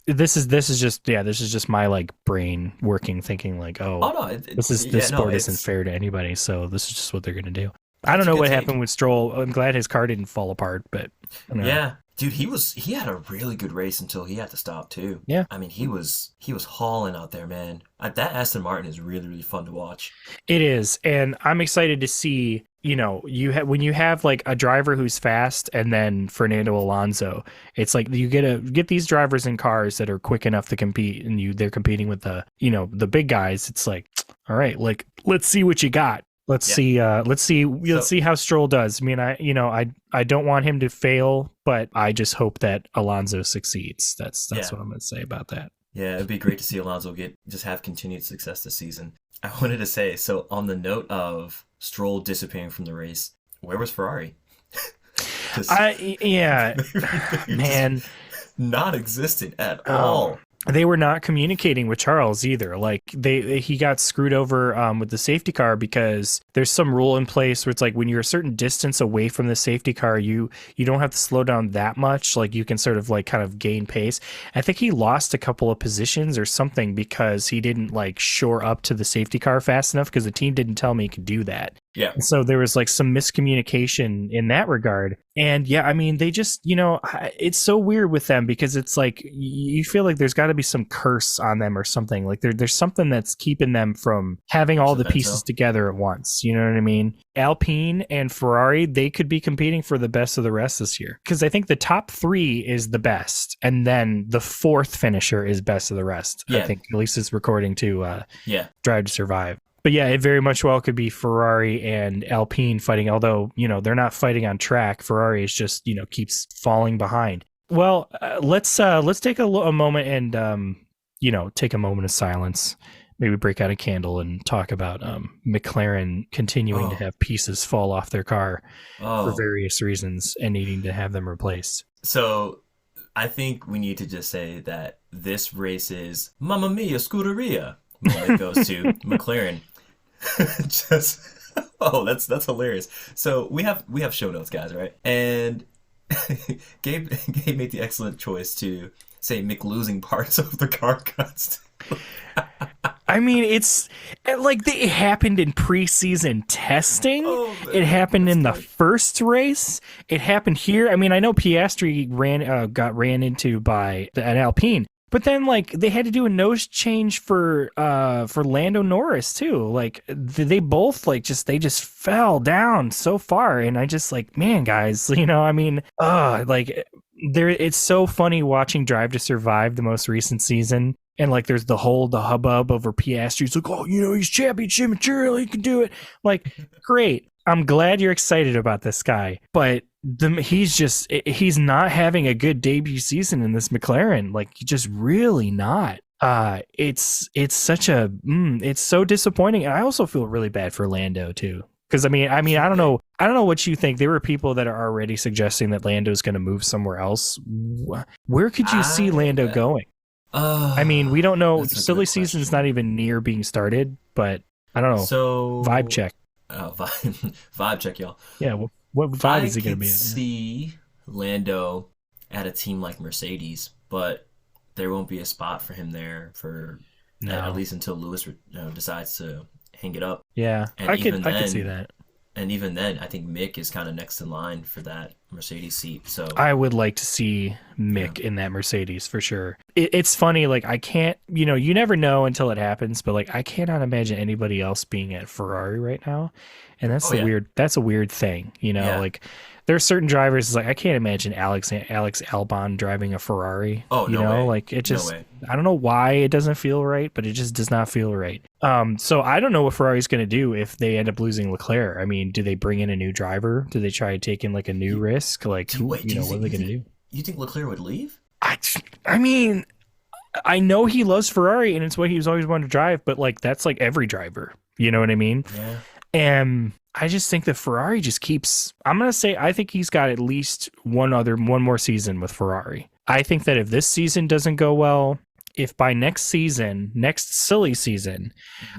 This is just my like brain working, thinking like, this sport isn't fair to anybody, so this is just what they're gonna do. I don't know what happened with Stroll. I'm glad his car didn't fall apart, but yeah, dude, he had a really good race until he had to stop too. Yeah, I mean, he was hauling out there, man. That Aston Martin is really, really fun to watch. It is, and I'm excited to see. When you have like a driver who's fast, and then Fernando Alonso, it's like you get these drivers in cars that are quick enough to compete, and they're competing with the big guys. It's like, all right, like let's see what you got. Let's see how Stroll does. I mean, I don't want him to fail, but I just hope that Alonso succeeds. That's what I'm going to say about that. Yeah, it'd be great to see Alonso have continued success this season. I wanted to say, so on the note of Stroll disappearing from the race, where was Ferrari? Man, non-existent at all. They were not communicating with Charles either. Like he got screwed over with the safety car, because there's some rule in place where it's like when you're a certain distance away from the safety car, you don't have to slow down that much. Like you can sort of like kind of gain pace. I think he lost a couple of positions or something because he didn't like shore up to the safety car fast enough, because the team didn't tell me he could do that. Yeah. So there was like some miscommunication in that regard. And yeah, I mean, they just, it's so weird with them, because it's like you feel like there's got to be some curse on them or something. Like there's something that's keeping them from having all the pieces together at once. You know what I mean? Alpine and Ferrari, they could be competing for the best of the rest this year, because I think the top 3 is the best, and then the 4th finisher is best of the rest. Yeah. I think, at least it's recording to Drive to Survive. But yeah, it very much well could be Ferrari and Alpine fighting, although, they're not fighting on track. Ferrari is just, keeps falling behind. Well, let's take a moment and, take a moment of silence, maybe break out a candle and talk about McLaren continuing to have pieces fall off their car for various reasons and needing to have them replaced. So I think we need to just say that this race is Mamma Mia Scuderia when it goes to McLaren. That's hilarious. So we have show notes, guys, right? And Gabe made the excellent choice to say Mick losing parts of the car cuts. I mean, it's like it happened in preseason testing. Oh, man, it happened in the funny. first race. It happened here. I mean, I know Piastri got ran into by an Alpine, but then like they had to do a nose change for Lando Norris too. Like they both they just fell down so far, and I just like, man, guys, I mean, like there. It's so funny watching Drive to Survive, the most recent season. And like, there's the hubbub over Piastri. It's like, oh, he's championship material. He can do it. Like, great. I'm glad you're excited about this guy, but he's not having a good debut season in this McLaren. Like, just really not. It's so disappointing. And I also feel really bad for Lando too. Because I mean, I don't know what you think. There were people that are already suggesting that Lando's going to move somewhere else. Where could you see Lando going? I mean, we don't know. Silly season's not even near being started, but I don't know. So vibe check. Vibe check, y'all. Yeah, what vibe is he going to be in? I could see Lando at a team like Mercedes, but there won't be a spot for him there for at least until Lewis decides to hang it up. Yeah, and I could see that. And even then, I think Mick is kind of next in line for that Mercedes seat. So I would like to see Mick in that Mercedes for sure. It's funny, like I can't, you never know until it happens, but like I cannot imagine anybody else being at Ferrari right now, and that's That's a weird thing, Like there are certain drivers. It's like I can't imagine Alex Albon driving a Ferrari. Oh, no way. Like it just, no way. I don't know why it doesn't feel right, but it just does not feel right. So I don't know what Ferrari's going to do if they end up losing Leclerc. I mean, do they bring in a new driver? Do they try to take in like a new risk? Like, what are they going to do? You think Leclerc would leave? I mean, I know he loves Ferrari and it's what he's always wanted to drive, but like that's like every driver. You know what I mean? Yeah. And I just think that Ferrari just keeps. I'm gonna say I think he's got at least one more season with Ferrari. I think that if this season doesn't go well, if by next silly season,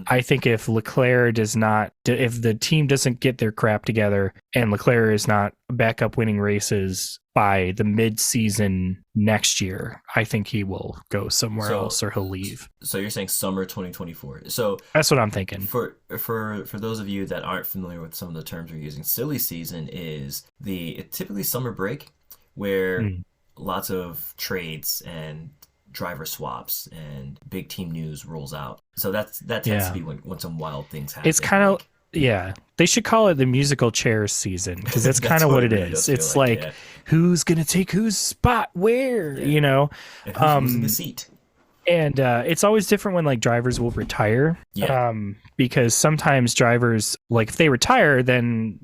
I think if Leclerc does not, if the team doesn't get their crap together and Leclerc is not back up winning races by the mid-season next year, I think he will go somewhere else or he'll leave. So you're saying summer 2024. So that's what I'm thinking. For those of you that aren't familiar with some of the terms we're using, silly season is typically summer break where lots of trades and driver swaps and big team news rolls out. So that tends to be when some wild things happen. It's kind of they should call it the musical chairs season because that's kind of what it is. It's like who's gonna take whose spot where, and who's losing a seat. And it's always different when like drivers will retire. Because sometimes drivers, like if they retire, then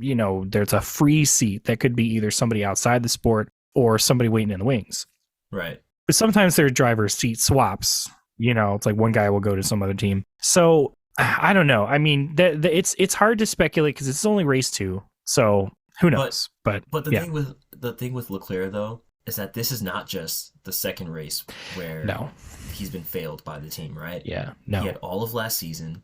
there's a free seat that could be either somebody outside the sport or somebody waiting in the wings. Right. But sometimes there are driver seat swaps. It's like one guy will go to some other team. So I don't know. I mean, it's hard to speculate because it's only race 2. So who knows? But the thing with Leclerc though is that this is not just the second race where he's been failed by the team, right? Yeah. No. He had all of last season.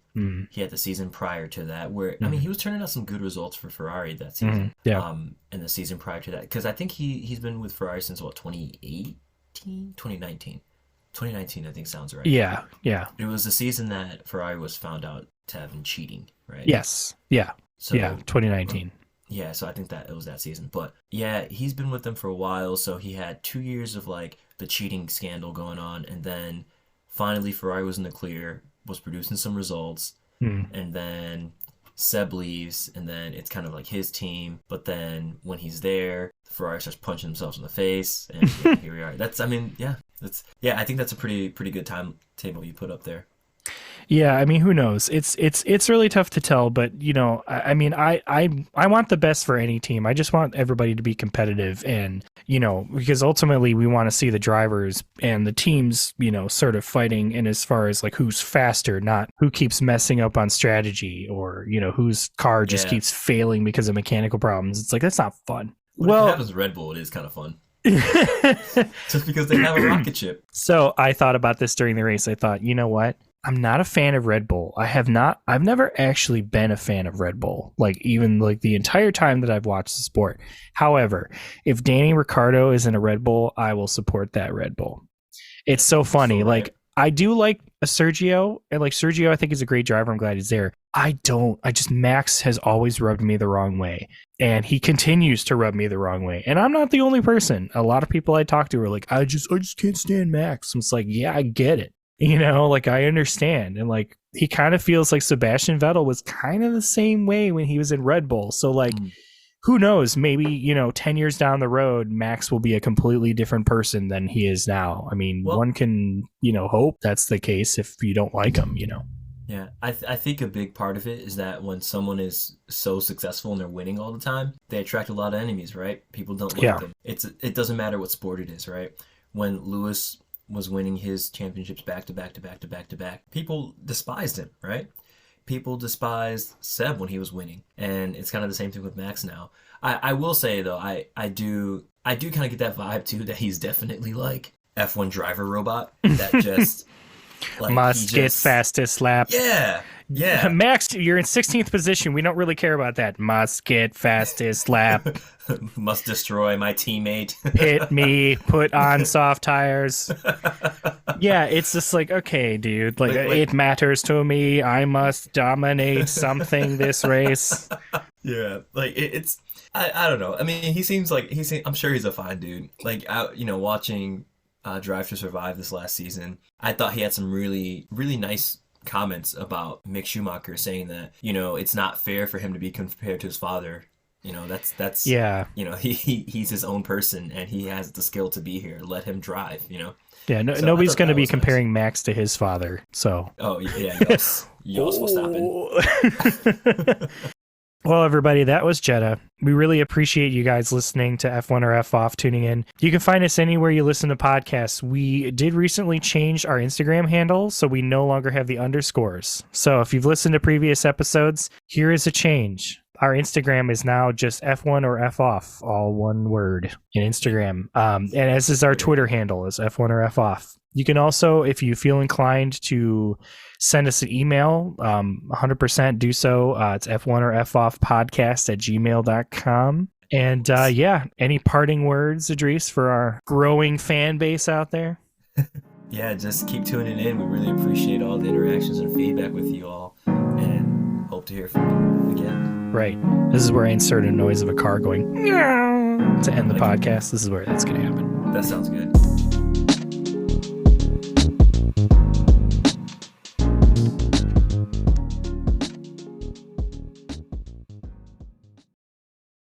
He had the season prior to that where I mean he was turning out some good results for Ferrari that season. And the season prior to that because I think he's been with Ferrari since 2019 I think sounds right. Yeah It was the season that Ferrari was found out to have been cheating, right? Yes. So 2019. So I think that it was that season. But yeah, he's been with them for a while, so he had 2 years of like the cheating scandal going on, and then finally Ferrari was in the clear, was producing some results, and then Seb leaves, and then it's kind of like his team. But then when he's there, Ferrari starts punching themselves in the face, and here we are. I think that's a pretty good timetable you put up there. Yeah, I mean, who knows? It's really tough to tell, but I mean, I want the best for any team. I just want everybody to be competitive, and because ultimately we want to see the drivers and the teams, sort of fighting. And as far as like who's faster, not who keeps messing up on strategy, or whose car just keeps failing because of mechanical problems. It's like that's not fun. If it happens to Red Bull, it is kind of fun. Just because they have a rocket ship. So I thought about this during the race. I thought, you know what? I'm not a fan of Red Bull. I've never actually been a fan of Red Bull, like even like the entire time that I've watched the sport. However, if Danny Ricciardo is in a Red Bull, I will support that Red Bull. It's so funny. Like I do like a Sergio, and like Sergio, I think is a great driver. I'm glad he's there. I just Max has always rubbed me the wrong way, and he continues to rub me the wrong way. And I'm not the only person. A lot of people I talk to are like, I just can't stand Max. It's like, yeah, I get it. Like I understand. And like he kind of feels like Sebastian Vettel was kind of the same way when he was in Red Bull. So like, who knows? Maybe 10 years down the road, Max will be a completely different person than he is now. I mean, one can hope that's the case if you don't like him. Yeah, I think a big part of it is that when someone is so successful and they're winning all the time, they attract a lot of enemies, right? People don't like them. It doesn't matter what sport it is, right? When Lewis was winning his championships back to back to back to back to back, people despised him, right? People despised Seb when he was winning, and it's kind of the same thing with Max now. I will say though, I do kind of get that vibe too, that he's definitely like F1 driver robot that just like must get fastest lap. Yeah. Max, you're in 16th position. We don't really care about that. Must get fastest lap. Must destroy my teammate. Hit me. Put on soft tires. Yeah, it's just like, okay, dude. Like it matters to me. I must dominate something this race. Yeah, like it's. I don't know. I mean, I'm sure he's a fine dude. Like, watching Drive to Survive this last season, I thought he had some really, really nice comments about Mick Schumacher, saying that it's not fair for him to be compared to his father. That's yeah. He's his own person and he has the skill to be here. Let him drive. Yeah, so nobody's going to be comparing nice. Max to his father. So. Oh yeah, y'all stopping. Well, everybody, that was Jeddah. We really appreciate you guys listening to F1 or F Off, tuning in. You can find us anywhere you listen to podcasts. We did recently change our Instagram handle, so we no longer have the underscores. So if you've listened to previous episodes, here is a change. Our Instagram is now just F1 or F Off, all one word in Instagram. And as is our Twitter handle, is F1 or F Off. You can also, if you feel inclined to send us an email, 100% do so. It's F1 or F Off podcast @gmail.com. And any parting words, Idris, for our growing fan base out there? Yeah, just keep tuning in. We really appreciate all the interactions and feedback with you all, and hope to hear from you again. Right. This is where I insert a noise of a car going to end the podcast. This is where that's going to happen. That sounds good.